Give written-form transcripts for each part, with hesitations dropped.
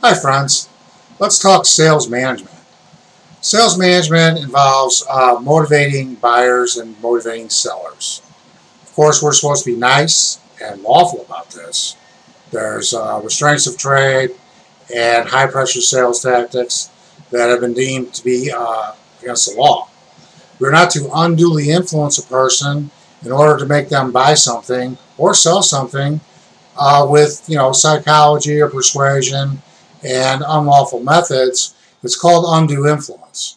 Hi friends, let's talk sales management. Sales management involves motivating buyers and motivating sellers. Of course, we're supposed to be nice and lawful about this. There's restraints of trade and high pressure sales tactics that have been deemed to be against the law. We're not to unduly influence a person in order to make them buy something or sell something with psychology or persuasion and unlawful methods. It's called undue influence.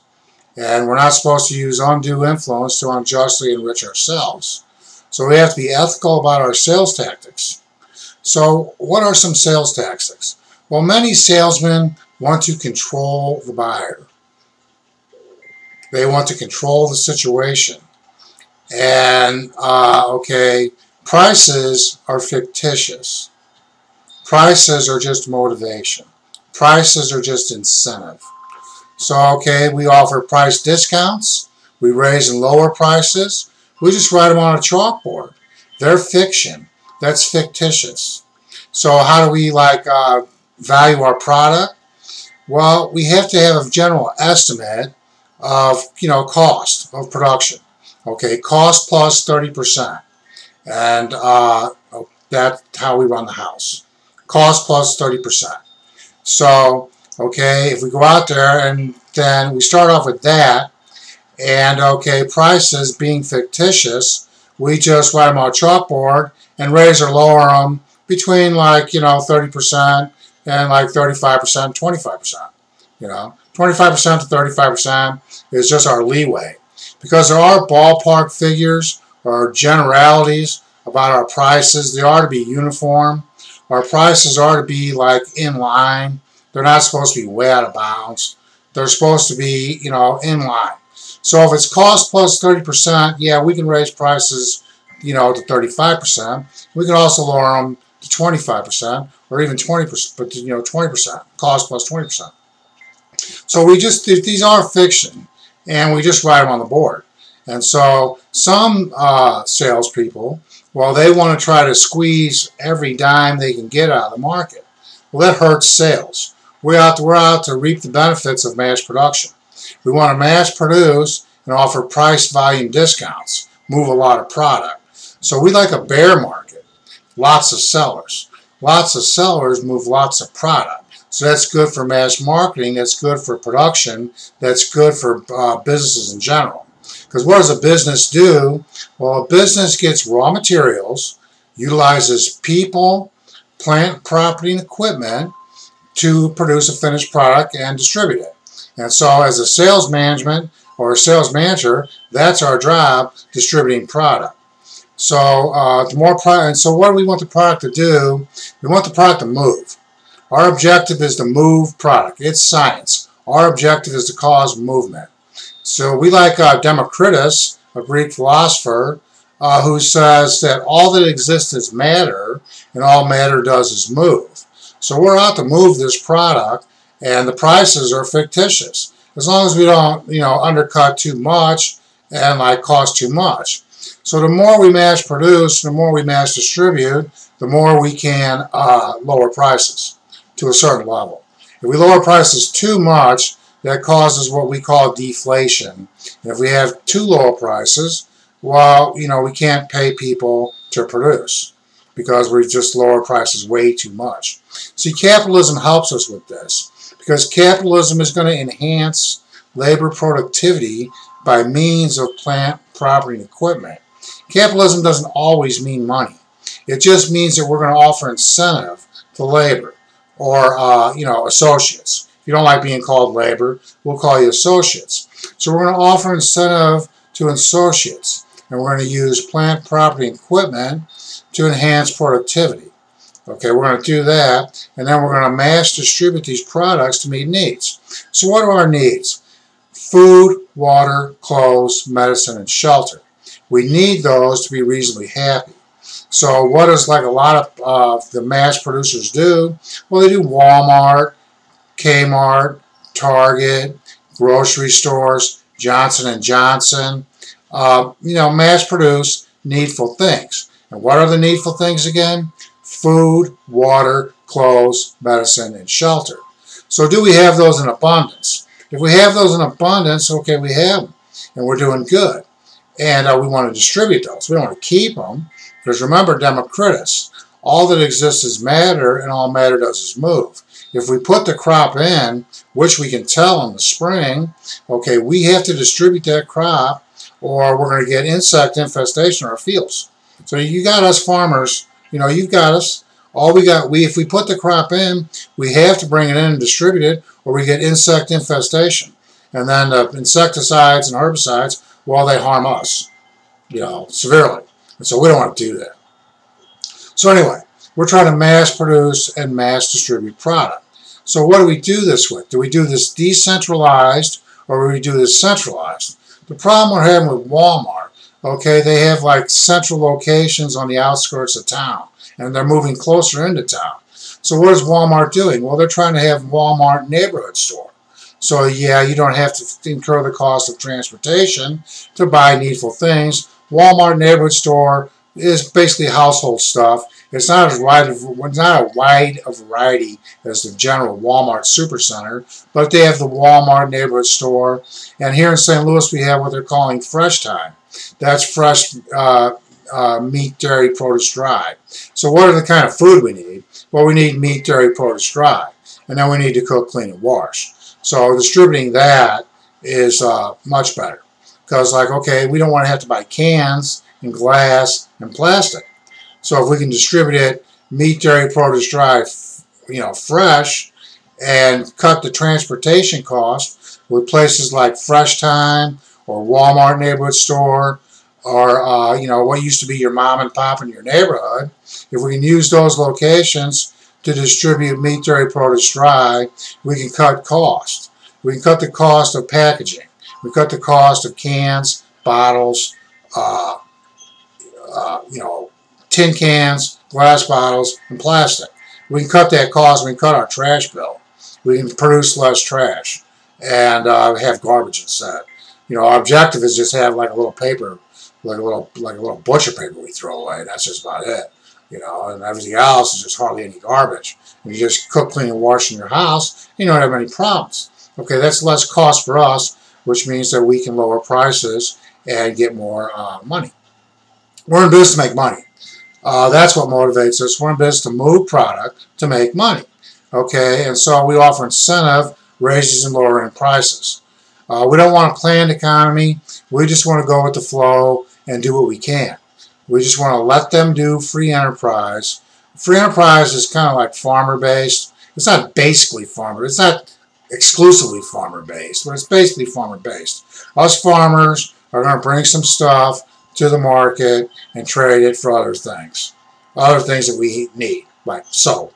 And we're not supposed to use undue influence to unjustly enrich ourselves. So we have to be ethical about our sales tactics. So what are some sales tactics? Well, many salesmen want to control the buyer. They want to control the situation. And, prices are fictitious. Prices are just motivation. Prices are just incentive. So, we offer price discounts. We raise and lower prices. We just write them on a chalkboard. They're fiction. That's fictitious. So how do we value our product? Well, we have to have a general estimate of, cost of production. Cost plus 30%. And that's how we run the house. Cost plus 30%. So, if we go out there and then we start off with that, and prices being fictitious, we just write them on a chalkboard and raise or lower them between 30% and 35%, 25%. 25% to 35% is just our leeway, because there are ballpark figures or generalities about our prices. They are to be uniform. Our prices are to be in line. They're not supposed to be way out of bounds. They're supposed to be, in line. So if it's cost plus 30%, yeah, we can raise prices, to 35%. We can also lower them to 25% or even 20%, but 20%, cost plus 20%. So these are fiction, and we just write them on the board. And so some salespeople, they want to try to squeeze every dime they can get out of the market. Well, that hurts sales. We're out to reap the benefits of mass production. We want to mass produce and offer price volume discounts, move a lot of product. So we like a bear market, lots of sellers. Lots of sellers move lots of product. So that's good for mass marketing, that's good for production, that's good for businesses in general. Because what does a business do? Well, a business gets raw materials, utilizes people, plant, property, and equipment to produce a finished product and distribute it. And so as a sales management or a sales manager, that's our job, distributing product. So so what do we want the product to do? We want the product to move. Our objective is to move product. It's science. Our objective is to cause movement. So we like Democritus, a Greek philosopher, who says that all that exists is matter, and all matter does is move. So we're out to move this product, and the prices are fictitious. As long as we don't, undercut too much and cost too much. So the more we mass produce, the more we mass distribute, the more we can lower prices to a certain level. If we lower prices too much, that causes what we call deflation. And if we have too low prices, we can't pay people to produce because we've just lowered prices way too much. See, capitalism helps us with this because capitalism is going to enhance labor productivity by means of plant, property, and equipment. Capitalism doesn't always mean money. It just means that we're going to offer incentive to labor or, associates. If you don't like being called labor, we'll call you associates. So we're going to offer incentive to associates, and we're going to use plant, property, and equipment to enhance productivity. We're going to do that, and then we're going to mass distribute these products to meet needs. So what are our needs? Food, water, clothes, medicine, and shelter. We need those to be reasonably happy. So what does a lot of the mass producers do? Well, they do Walmart, Kmart, Target, grocery stores, Johnson & Johnson, mass produce needful things. And what are the needful things again? Food, water, clothes, medicine, and shelter. So do we have those in abundance? If we have those in abundance, okay, we have them, and we're doing good. And we want to distribute those. We don't want to keep them, because remember, Democritus, all that exists is matter, and all matter does is move. If we put the crop in, which we can tell in the spring, okay, we have to distribute that crop, or we're going to get insect infestation in our fields. So you got us farmers, you've got us. If we put the crop in, we have to bring it in and distribute it, or we get insect infestation. And then the insecticides and herbicides, well, they harm us, severely. And so we don't want to do that. So anyway, we're trying to mass produce and mass distribute product. So what do we do this with? Do we do this decentralized, or do we do this centralized? The problem we're having with Walmart, okay, they have like central locations on the outskirts of town, and they're moving closer into town. So what is Walmart doing? Well, they're trying to have Walmart neighborhood store. So yeah, you don't have to incur the cost of transportation to buy needful things. Walmart neighborhood store is basically household stuff. It's not as wide a variety as the general Walmart Supercenter, but they have the Walmart neighborhood store. And here in St. Louis, we have what they're calling Fresh Time. That's fresh meat, dairy, produce, dry. So what are the kind of food we need? Well, we need meat, dairy, produce, dry. And then we need to cook, clean, and wash. So distributing that is much better. Because, okay, we don't want to have to buy cans and glass and plastic. So if we can distribute it, meat, dairy, produce, dry, fresh, and cut the transportation cost with places like Fresh Time or Walmart neighborhood store, or what used to be your mom and pop in your neighborhood, if we can use those locations to distribute meat, dairy, produce, dry, we can cut cost. We can cut the cost of packaging. We cut the cost of cans, bottles, tin cans, glass bottles, and plastic. We can cut that cost. We can cut our trash bill. We can produce less trash and have garbage instead. Our objective is just have like a little paper, like a little butcher paper we throw away. That's just about it. And everything else is just hardly any garbage. And you just cook, clean, and wash in your house, you don't have any problems. Okay, that's less cost for us, which means that we can lower prices and get more money. We're in business to make money. That's what motivates us. We're in business to move product to make money. Okay, and so we offer incentive raises and lowering prices. We don't want a planned economy. We just want to go with the flow and do what we can. We just want to let them do free enterprise. Free enterprise is kind of like farmer-based. It's not basically farmer. It's not exclusively farmer-based, but it's basically farmer-based. Us farmers are going to bring some stuff to the market and trade it for other things that we need, like soap.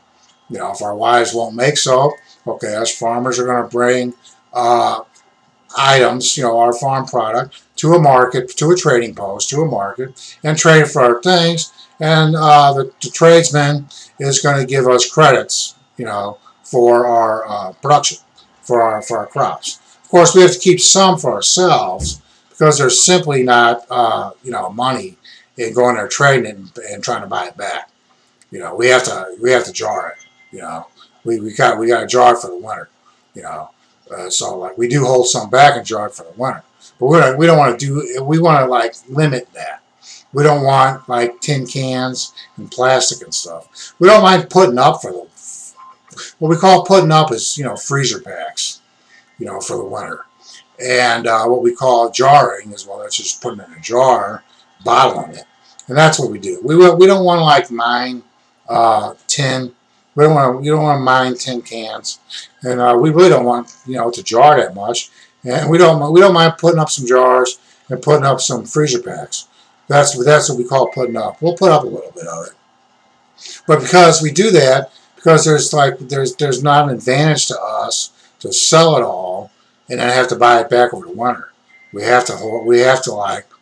If our wives won't make soap, okay, us farmers are going to bring items, our farm product, to a market, to a trading post, to a market, and trade it for our things. And the tradesman is going to give us credits, for our production, for our crops. Of course, we have to keep some for ourselves because there's simply not, money in going there trading it and trying to buy it back. We have to jar it. We got to jar it for the winter. So we do hold some back and jar it for the winter. But we don't want to do. We want to limit that. We don't want tin cans and plastic and stuff. We don't mind putting up for them. What we call putting up is freezer packs, for the winter. And what we call jarring is, well, that's just putting it in a jar, bottling it. And that's what we do. We don't want to mine tin. We don't want to mine tin cans, and we really don't want to jar that much. And we don't mind putting up some jars and putting up some freezer packs. That's what we call putting up. We'll put up a little bit of it, but because we do that, because there's not an advantage to us to sell it all and then have to buy it back over the winter. We have to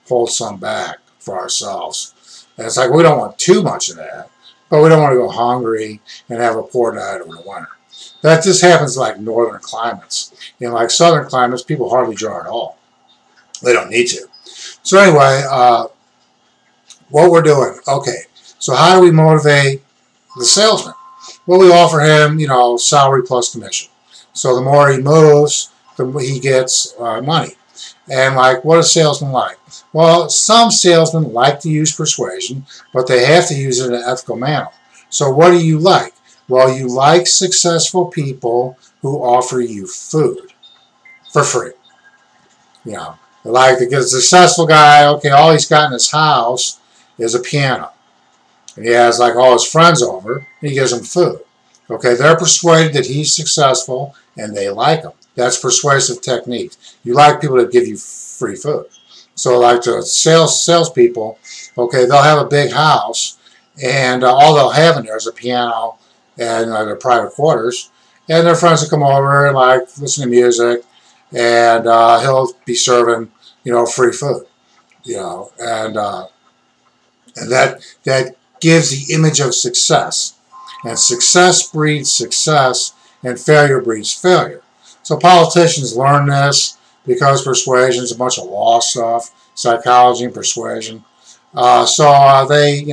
hold some back for ourselves. And it's we don't want too much of that, but we don't want to go hungry and have a poor diet over the winter. That just happens northern climates. In southern climates, people hardly jar at all. They don't need to. So anyway, what we're doing, okay, so how do we motivate the salesman? Well, we offer him, salary plus commission. So the more he moves, the more he gets money. And like, what does salesmen like? Well, some salesmen like to use persuasion, but they have to use it in an ethical manner. So what do you like? Well, you like successful people who offer you food for free. You know, like the successful guy, okay, all he's got in his house is a piano. And he has like all his friends over, and he gives them food. Okay, they're persuaded that he's successful, and they like him. That's persuasive technique. You like people that give you free food. So like the salespeople, okay, they'll have a big house, and all they'll have in there is a piano and their private quarters, and their friends will come over and like listen to music, and he'll be serving free food, and that gives the image of success. And success breeds success, and failure breeds failure. So politicians learn this because persuasion is a bunch of law stuff, psychology and persuasion. So they,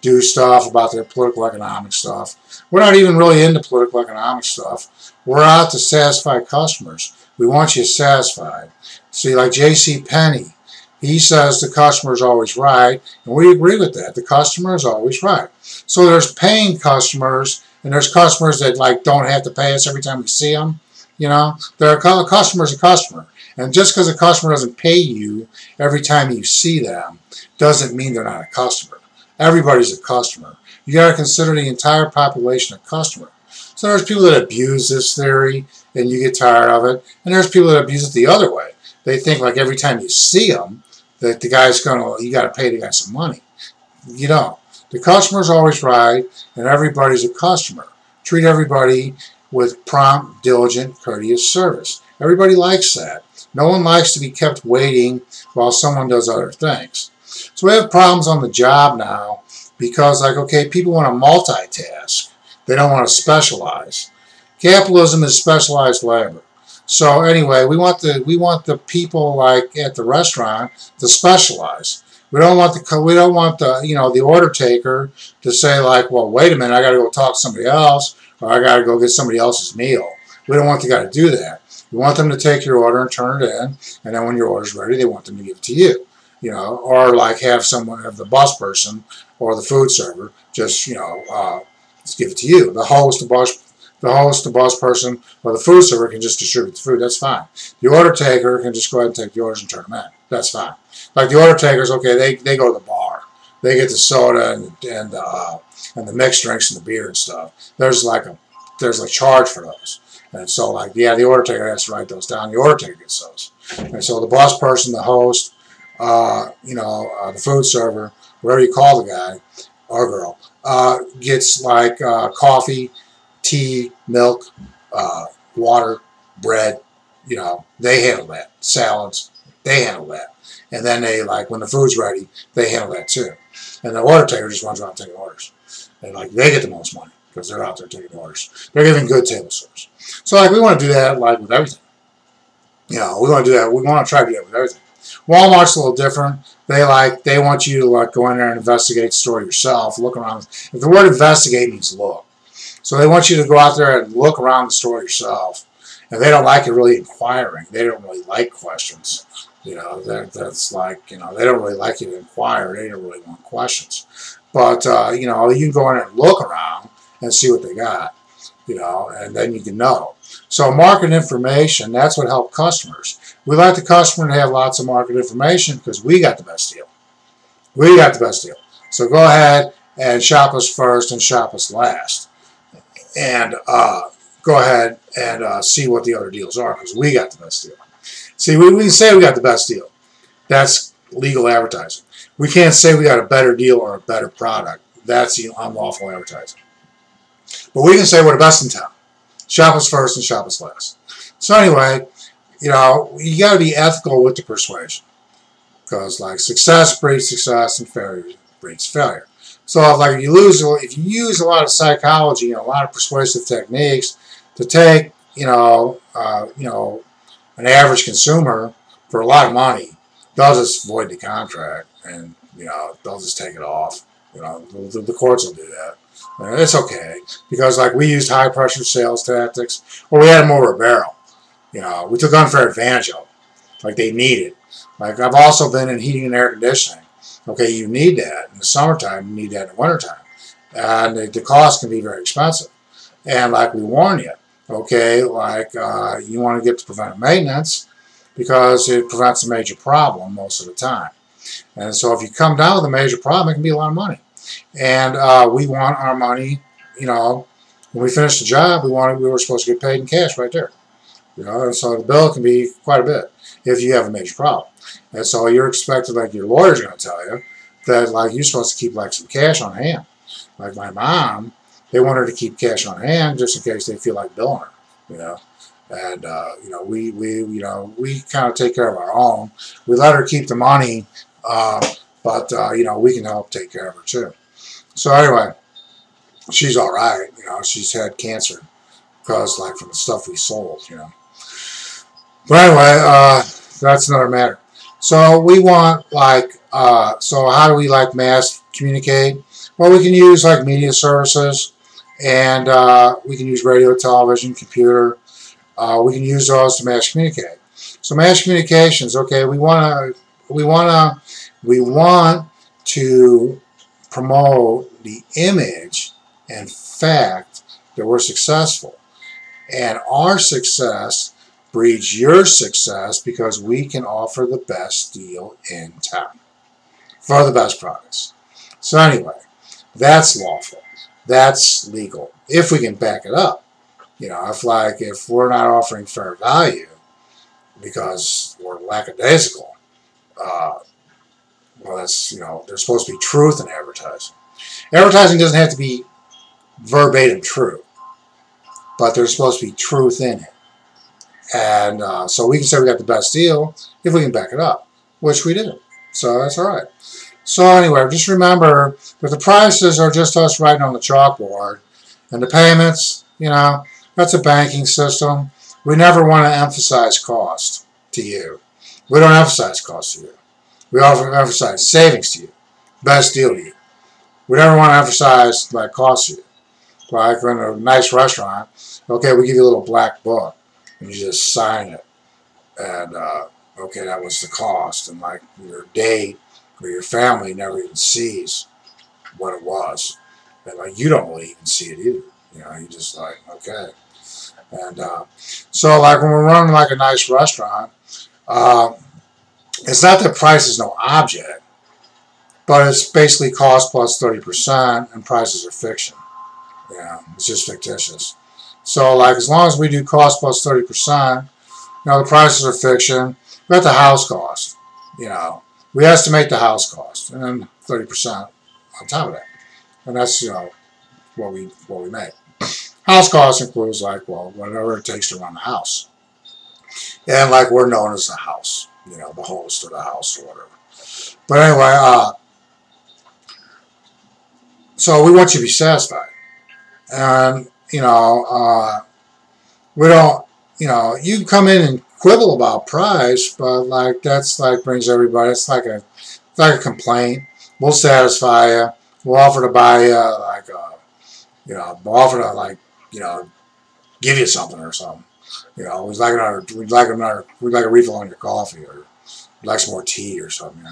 do stuff about their political economic stuff. We're not even really into political economic stuff. We're out to satisfy customers. We want you satisfied. See, like J.C. Penney, he says the customer is always right, and we agree with that. The customer is always right. So there's paying customers, and there's customers that like don't have to pay us every time we see them. There are customers a customer, and just because a customer doesn't pay you every time you see them doesn't mean they're not a customer. Everybody's a customer. You got to consider the entire population a customer. So there's people that abuse this theory, and you get tired of it, and there's people that abuse it the other way. They think like every time you see them, that the guy's you got to pay the guy some money. You don't. The customer's always right, and everybody's a customer. Treat everybody with prompt, diligent, courteous service. Everybody likes that. No one likes to be kept waiting while someone does other things. So we have problems on the job now because, like, okay, people want to multitask. They don't want to specialize. Capitalism is specialized labor. So anyway, we want the people like at the restaurant to specialize. We don't want the order taker to say like, well, wait a minute, I got to go talk to somebody else, or I got to go get somebody else's meal. We don't want the guy to do that. We want them to take your order and turn it in, and then when your order's ready, they want them to give it to you. Or like have the bus person or the food server just just give it to you. The host, the bus person, or the food server can just distribute the food. That's fine. The order taker can just go ahead and take the orders and turn them in. That's fine. Like the order takers, okay, they go to the bar. They get the soda and the mixed drinks and the beer and stuff. There's a charge for those. And so like, yeah, the order taker has to write those down. The order taker gets those. And so the bus person, the host, the food server, whatever you call the guy or girl, gets like coffee, tea, milk, water, bread. They handle that. Salads, they handle that. And then they, like, when the food's ready, they handle that too. And the order taker just runs around taking orders. And like, they get the most money because they're out there taking orders. They're giving good table service. So like, we want to do that like with everything. We want to do that. We want to try to do that with everything. Walmart's a little different. They want you to like go in there and investigate the store yourself, look around. If the word investigate means look. So they want you to go out there and look around the store yourself. And they don't like it really inquiring. They don't really like questions. That's like, they don't really like you to inquire. They don't really want questions. But, you can go in there and look around and see what they got, and then you can know. So market information, that's what helps customers. We like the customer to have lots of market information because we got the best deal. We got the best deal. So go ahead and shop us first and shop us last. And go ahead and see what the other deals are because we got the best deal. See, we can say we got the best deal. That's legal advertising. We can't say we got a better deal or a better product. That's unlawful advertising. But we can say we're the best in town. Shop us first and shop us last. So anyway, you got to be ethical with the persuasion. Because like success breeds success and failure breeds failure. So like if you use a lot of psychology and a lot of persuasive techniques to take, an average consumer for a lot of money, they'll just void the contract and, they'll just take it off. The courts will do that. It's okay, because like we used high pressure sales tactics, or we had them over a barrel. We took unfair advantage of them, like they needed. Like I've also been in heating and air conditioning. Okay, you need that in the summertime, you need that in the wintertime. And the cost can be very expensive. And like we warn you, okay, like you want to get to preventive maintenance because it prevents a major problem most of the time. And so if you come down with a major problem, it can be a lot of money. And we want our money, when we finish the job, we were supposed to get paid in cash right there. And so the bill can be quite a bit if you have a major problem. And so you're expected, like your lawyer's going to tell you, that like you're supposed to keep like some cash on hand. Like my mom, they want her to keep cash on hand just in case they feel like billing her, And we kind of take care of our own. We let her keep the money, but we can help take care of her too. So anyway, she's all right. She's had cancer because like from the stuff we sold. But anyway, that's another matter. So we want so how do we like mass communicate? Well, we can use like media services, and we can use radio, television, computer. We can use those to mass communicate. So mass communications, okay, we want to promote the image and fact that we're successful. And our success breeds your success because we can offer the best deal in town for the best products. So anyway, that's lawful. That's legal. If we can back it up. If we're not offering fair value because we're lackadaisical, there's supposed to be truth in advertising. Advertising doesn't have to be verbatim true, but there's supposed to be truth in it. And so we can say we got the best deal if we can back it up, which we do. So that's all right. So anyway, just remember that the prices are just us writing on the chalkboard, and the payments, that's a banking system. We never want to emphasize cost to you. We don't emphasize cost to you. We often emphasize savings to you, best deal to you. We never want to emphasize like cost to you. Like in a nice restaurant, okay, we give you a little black book, and you just sign it, and okay, that was the cost, and like your date or your family never even sees what it was, and like you don't really even see it either. You just like okay. And so like when we're running like a nice restaurant, it's not that price is no object, but it's basically cost plus 30%, and prices are fiction. It's just fictitious. So like as long as we do cost plus 30%, the prices are fiction. We got the house cost. We estimate the house cost, and then 30% on top of that, and that's what we make. House cost includes like whatever it takes to run the house, and like we're known as the house, the host of the house or whatever. But anyway, so we want you to be satisfied, and we don't. You can come in and quibble about price, but like that's like brings everybody. It's like a complaint. We'll satisfy you. We'll offer to buy you we'll offer to give you something or something. We'd like a refill on your coffee, or we'd like some more tea or something.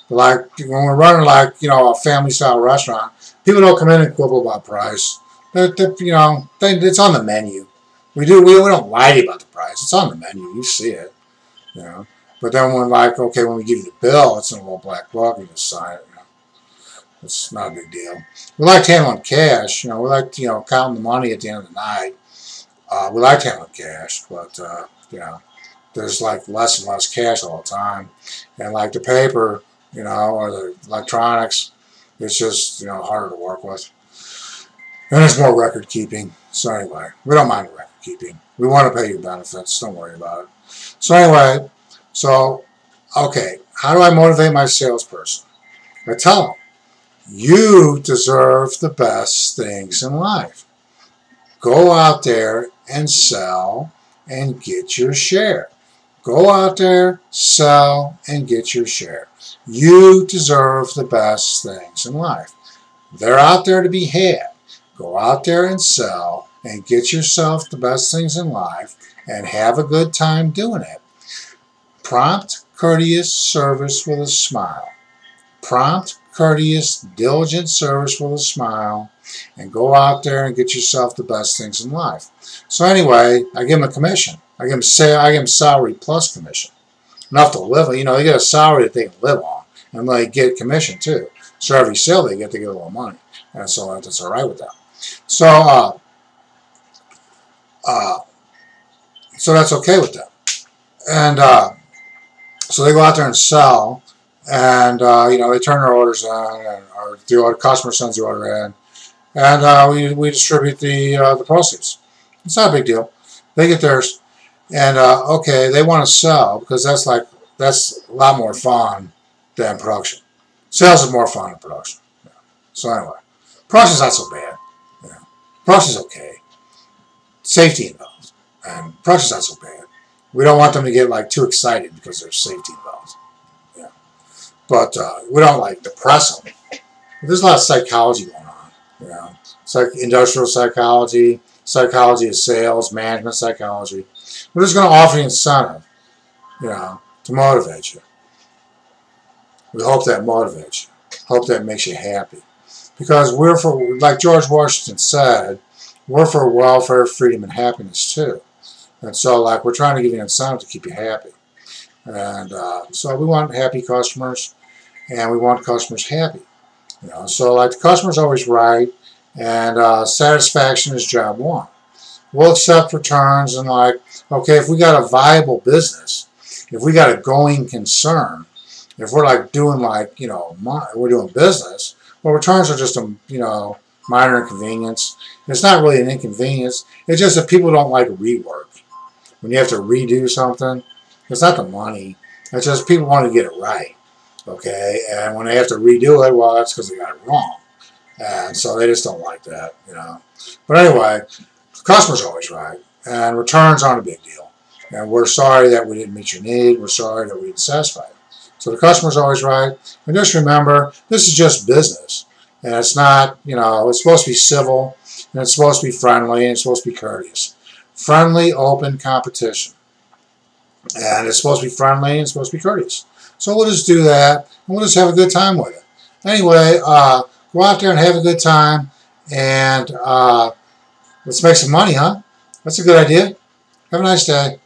But like when we're running a family style restaurant, people don't come in and quibble about price. It's on the menu. We don't lie to you about the price. It's on the menu. You see it. But then when we give you the bill, it's in a little black book. You just sign it. It's not a big deal. We like handling cash. We like counting the money at the end of the night. We like handling cash, but there's like less and less cash all the time, and like the paper, or the electronics, it's just harder to work with, and there's more record keeping. So anyway, we don't mind the record keeping. We want to pay you benefits. Don't worry about it. So anyway, okay, how do I motivate my salesperson? I tell them, you deserve the best things in life. Go out there and sell and get your share. Go out there, sell, and get your share. You deserve the best things in life. They're out there to be had. Go out there and sell and get yourself the best things in life and have a good time doing it. Prompt, courteous service with a smile. Prompt, courteous, diligent service with a smile, and go out there and get yourself the best things in life. So anyway, I give them a commission. I give them salary plus commission. Enough to live on. You know, they get a salary that they can live on, and they get commission too. So every sale they get a little money, and so that's all right with them. So so that's okay with them. And so they go out there and sell, and you know, they turn their orders in, or the customer sends the order in, and we distribute the proceeds. It's not a big deal. They get theirs, and okay, they want to sell because that's a lot more fun than production. Sales is more fun than production. Yeah. So anyway, production's not so bad. Yeah. Production's okay. Safety involved, and production's not so bad. We don't want them to get too excited because there's safety involved. Yeah. But we don't depress them. There's a lot of psychology going on. You know, it's like industrial psychology, psychology of sales, management psychology. We're just going to offer you incentive, you know, to motivate you. We hope that motivates you. Hope that makes you happy. Because we're for, like George Washington said, we're for welfare, freedom, and happiness too. And so, we're trying to give you an incentive to keep you happy. And so we want happy customers, and we want customers happy. You know, so the customer's always right, and satisfaction is job one. We'll accept returns and okay, if we got a viable business, if we got a going concern, if we're doing you know, we're doing business, well, returns are just a, you know, minor inconvenience. It's not really an inconvenience. It's just that people don't like rework. When you have to redo something, it's not the money. It's just people want to get it right. Okay, and when they have to redo it, well, that's because they got it wrong. And so they just don't like that, you know. But anyway, the customer's always right, and returns aren't a big deal. And we're sorry that we didn't meet your need. We're sorry that we didn't satisfy you. So the customer's always right. And just remember, this is just business. And it's not, you know, it's supposed to be civil, and it's supposed to be friendly, and it's supposed to be courteous. Friendly, open competition. And it's supposed to be friendly, and it's supposed to be courteous. So we'll just do that, and we'll just have a good time with it. Anyway, go out there and have a good time, and let's make some money, huh? That's a good idea. Have a nice day.